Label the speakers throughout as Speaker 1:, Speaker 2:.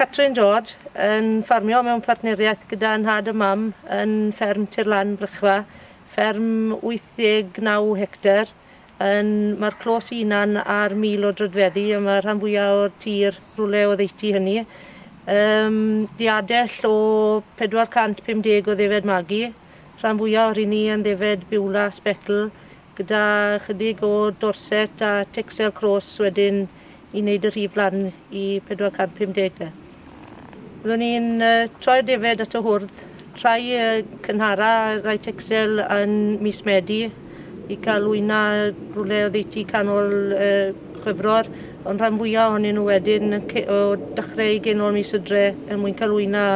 Speaker 1: Catrin George yn ffarmio mewn partneriaeth gyda nhad a mam yn fferm Tirlan Brychfa, fferm 89 hectar. Mae'r clos unan ar 1000 o drydfeddi a mae'r rhan fwyaf o'r tir rhywle o ddeiti hynny. Diadell o 450 o ddefed magi, rhan fwyaf o'r hynny yn ddefed biwla sbecl, gyda chydig o dorset a texel cross wedyn i wneud y rhif lan i 450. Byddwn ni'n troi'r defed at y hwrdd, rhai cynhara, rhai texel yn mis Medi i cael wyna rhywle o ddeiti canol Chwefror, ond rhan fwyaf ohonyn nhw wedyn o dechrau genol mis Ydre er mwyn cael wyna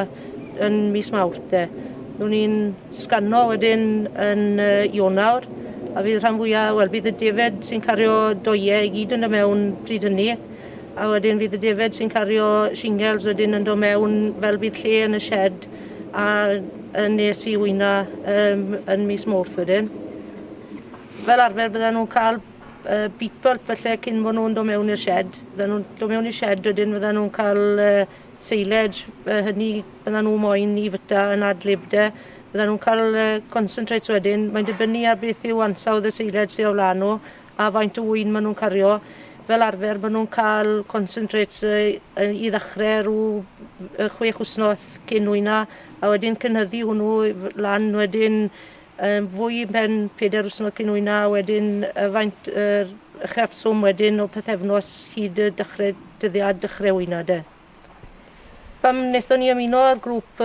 Speaker 1: yn mis Mawrth. Byddwn ni'n sgano wedyn yn Ionawr, a fydd rhan fwyaf, wel, bydd y defed sy'n cario doiau i gyd yn y mewn pryd hynny, a wedyn fydd y defed sy'n cario shingles wedyn yn dod mewn fel bydd lle yn y shed a nes i wyna yn mis Mawrth wedyn. Fel arfer bydden nhw'n cael beat pulp felly cyn bod nhw'n dod mewn i'r shed. Bydden nhw'n dod mewn i'r shed wedyn bydden nhw'n cael silage, hynny bydden nhw moyn i fyta yn adlibde. Bydden nhw'n cael concentrates wedyn. Mae'n dibynnu ar beth yw ansawdd y silage sy'n o flaen nhw a faint o wyn maen nhw'n cario. Fel arfer, maen nhw'n cael concentrates i ddechrau rhyw 6 wsnos cyn wyna, a wedyn cynhyddu hwnnw lan wedyn fwy pen 4 wsnos cyn wyna, wedyn faint chefswm wedyn o pethefnos hyd y dechrau wyna. Pam wnaethon ni ymuno ar grŵp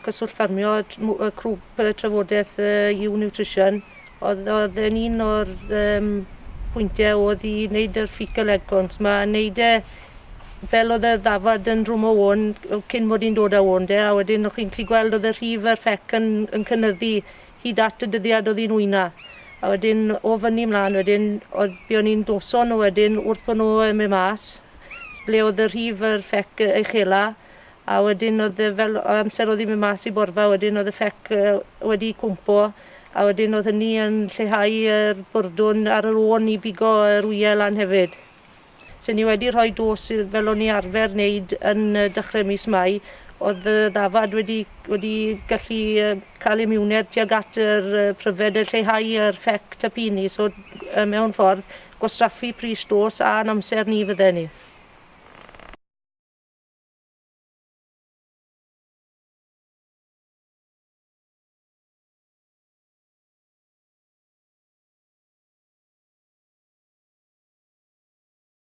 Speaker 1: cyswllt ffarmio, grŵp trafodaeth You Nutrition, oedd yn un o'r pwyntiau oedd i wneud yr fecal eggs. Mae'n wneud fel oedd y ddafad yn rhwm o o'n cyn bod hi'n dod â o'n, a wedyn o'ch chi'n gallu gweld oedd y rhif a'r ffec yn cynyddu hyd at y dyddiad oedd hi'n wyna. A wedyn o fyny mlaen wedyn, buon ni'n doson nhw wedyn wrth bod nhw yn mynd mas, ble oedd y rhif a'r ffec uchela, a wedyn oedd fel amser oedd hi'n mynd mas i borfa wedyn oedd y ffec wedi cwmpo, a wedyn oedd hynny yn lleihau yr bwrdwn ar yr o'n i bigo yr wyau lan hefyd. So ni wedi rhoi dos fel o'n i arfer wneud yn dechrau mis Mai, oedd y ddafad wedi gallu cael imiwnedd tuag at yr pryfed y lleihau yr ffec tapini, so mewn ffordd gwastraffu pris dos a'n amser ni fydden ni.